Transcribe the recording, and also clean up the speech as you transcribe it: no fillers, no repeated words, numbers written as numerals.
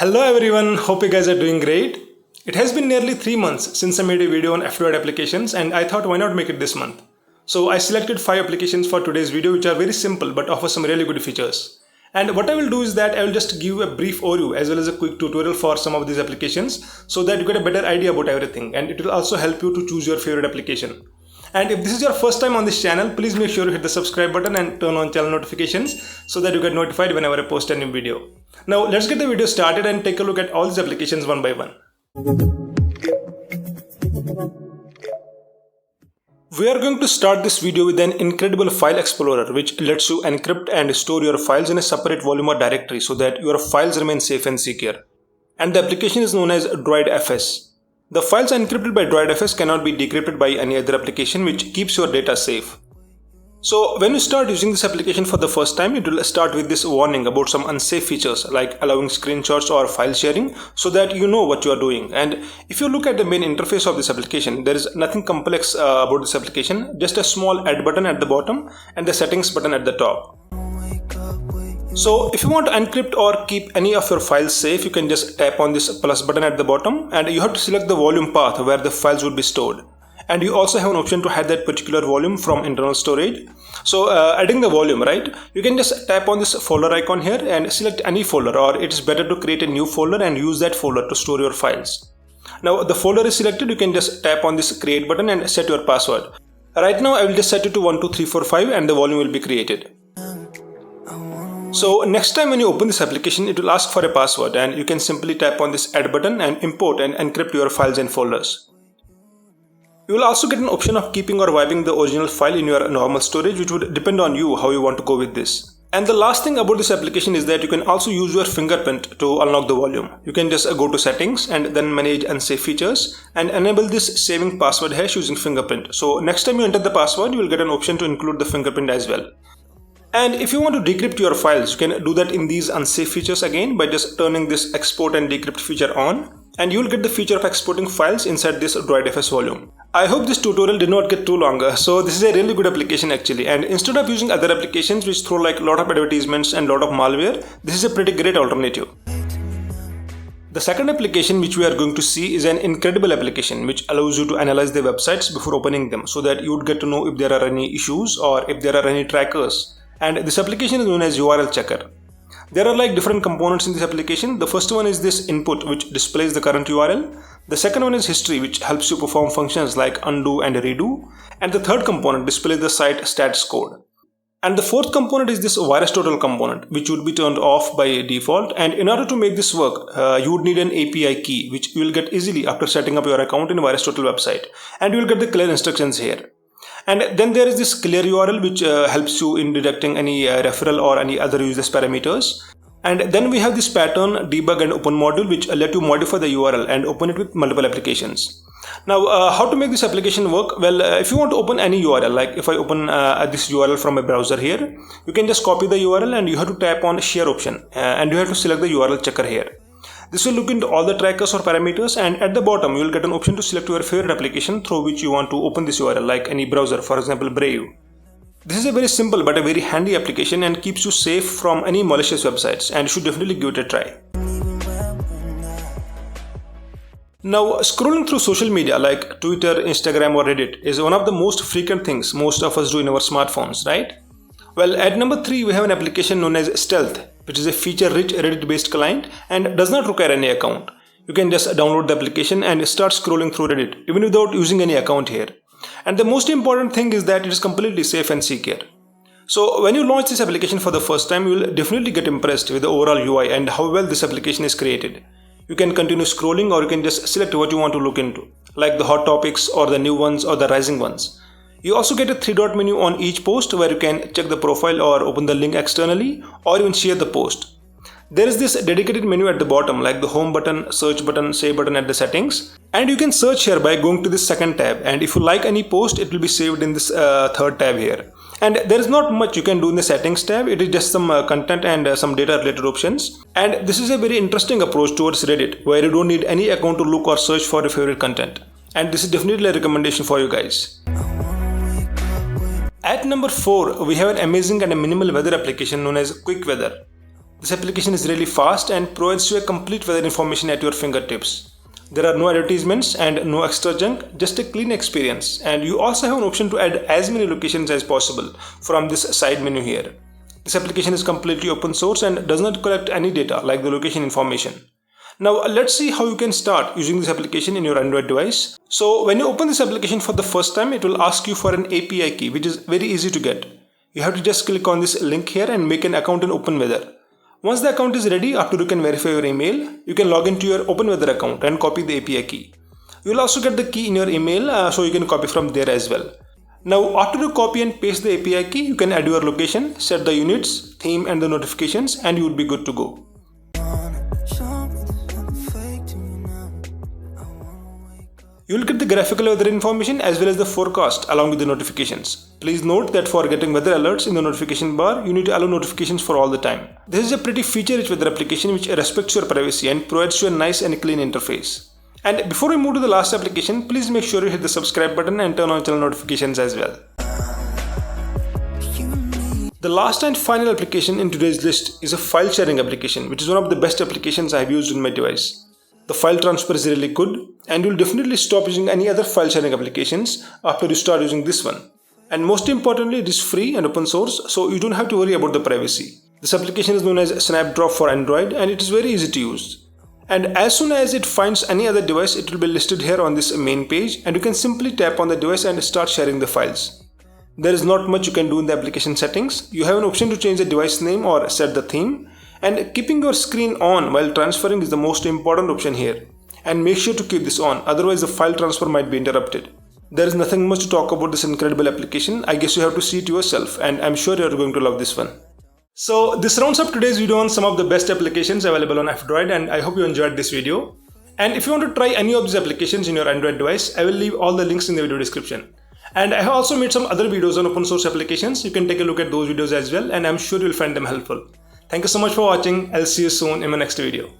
Hello everyone, hope you guys are doing great. It has been nearly 3 months since I made a video on F-Droid applications and I thought why not make it this month. So I selected 5 applications for today's video which are very simple but offer some really good features. And what I will do is that I will just give a brief overview as well as a quick tutorial for some of these applications so that you get a better idea about everything, and it will also help you to choose your favorite application. And if this is your first time on this channel, please make sure you hit the subscribe button and turn on channel notifications so that you get notified whenever I post a new video. Now let's get the video started and take a look at all these applications one by one. We are going to start this video with an incredible file explorer which lets you encrypt and store your files in a separate volume or directory so that your files remain safe and secure. And the application is known as DroidFS. The files encrypted by DroidFS cannot be decrypted by any other application, which keeps your data safe. So when you start using this application for the first time, it will start with this warning about some unsafe features like allowing screenshots or file sharing so that you know what you are doing. And if you look at the main interface of this application, there is nothing complex about this application, just a small add button at the bottom and the settings button at the top. So if you want to encrypt or keep any of your files safe, you can just tap on this plus button at the bottom and you have to select the volume path where the files would be stored. And you also have an option to hide that particular volume from internal storage. So adding the volume, right, you can just tap on this folder icon here and select any folder, or it is better to create a new folder and use that folder to store your files. Now the folder is selected, you can just tap on this create button and set your password. Right now I will just set it to 12345 and the volume will be created. So next time when you open this application, it will ask for a password and you can simply tap on this add button and import and encrypt your files and folders. You will also get an option of keeping or wiping the original file in your normal storage, which would depend on you how you want to go with this. And the last thing about this application is that you can also use your fingerprint to unlock the volume. You can just go to settings and then manage unsafe features and enable this saving password hash using fingerprint. So next time you enter the password, you will get an option to include the fingerprint as well. And if you want to decrypt your files, you can do that in these unsafe features again by just turning this export and decrypt feature on, and you will get the feature of exporting files inside this DroidFS volume. I hope this tutorial did not get too long, so this is a really good application actually, and instead of using other applications which throw like a lot of advertisements and a lot of malware, this is a pretty great alternative. The second application which we are going to see is an incredible application which allows you to analyze the websites before opening them so that you would get to know if there are any issues or if there are any trackers. And this application is known as URL checker. There are like different components in this application. The first one is this input, which displays the current URL. The second one is history, which helps you perform functions like undo and redo. And the third component displays the site status code. And the fourth component is this VirusTotal component, which would be turned off by default. And in order to make this work, you would need an API key, which you will get easily after setting up your account in VirusTotal website. And you will get the clear instructions here. And then there is this clear URL which helps you in detecting any referral or any other users parameters. And then we have this pattern, debug and open module which let you modify the URL and open it with multiple applications. Now how to make this application work? Well, if you want to open any URL, like if I open this URL from a browser here, you can just copy the URL and you have to tap on share option and you have to select the URL checker here. This will look into all the trackers or parameters, and at the bottom you will get an option to select your favorite application through which you want to open this URL, like any browser, for example Brave. This is a very simple but a very handy application and keeps you safe from any malicious websites, and you should definitely give it a try. Now scrolling through social media like Twitter, Instagram or Reddit is one of the most frequent things most of us do in our smartphones, right? Well, at number 3 we have an application known as Stealth, which is a feature-rich Reddit-based client and does not require any account. You can just download the application and start scrolling through Reddit, even without using any account here. And the most important thing is that it is completely safe and secure. So when you launch this application for the first time, you will definitely get impressed with the overall UI and how well this application is created. You can continue scrolling or you can just select what you want to look into, like the hot topics or the new ones or the rising ones. You also get a 3-dot menu on each post where you can check the profile or open the link externally or even share the post. There is this dedicated menu at the bottom like the home button, search button, save button at the settings, and you can search here by going to this second tab, and if you like any post it will be saved in this third tab here. And there is not much you can do in the settings tab. It is just some content and some data related options, and this is a very interesting approach towards Reddit where you don't need any account to look or search for your favorite content, and this is definitely a recommendation for you guys. At number 4, we have an amazing and a minimal weather application known as QuickWeather. This application is really fast and provides you a complete weather information at your fingertips. There are no advertisements and no extra junk, just a clean experience, and you also have an option to add as many locations as possible from this side menu here. This application is completely open source and does not collect any data like the location information. Now let's see how you can start using this application in your Android device. So when you open this application for the first time, it will ask you for an API key, which is very easy to get. You have to just click on this link here and make an account in OpenWeather. Once the account is ready, after you can verify your email, you can log into your OpenWeather account and copy the API key. You will also get the key in your email, so you can copy from there as well. Now after you copy and paste the API key, you can add your location, set the units, theme and the notifications, and you will be good to go. You will get the graphical weather information as well as the forecast along with the notifications. Please note that for getting weather alerts in the notification bar, you need to allow notifications for all the time. This is a pretty feature-rich weather application which respects your privacy and provides you a nice and clean interface. And before we move to the last application, please make sure you hit the subscribe button and turn on channel notifications as well. The last and final application in today's list is a file sharing application, which is one of the best applications I have used in my device. The file transfer is really good, and you'll definitely stop using any other file sharing applications after you start using this one. And most importantly, it is free and open source, so you don't have to worry about the privacy. This application is known as SnapDrop for Android, and it is very easy to use. And as soon as it finds any other device, it will be listed here on this main page, and you can simply tap on the device and start sharing the files. There is not much you can do in the application settings. You have an option to change the device name or set the theme. And keeping your screen on while transferring is the most important option here. And make sure to keep this on, otherwise the file transfer might be interrupted. There is nothing much to talk about this incredible application. I guess you have to see it yourself, and I'm sure you're going to love this one. So this rounds up today's video on some of the best applications available on F-Droid, and I hope you enjoyed this video. And if you want to try any of these applications in your Android device, I will leave all the links in the video description. And I have also made some other videos on open source applications. You can take a look at those videos as well, and I'm sure you'll find them helpful. Thank you so much for watching. I'll see you soon in my next video.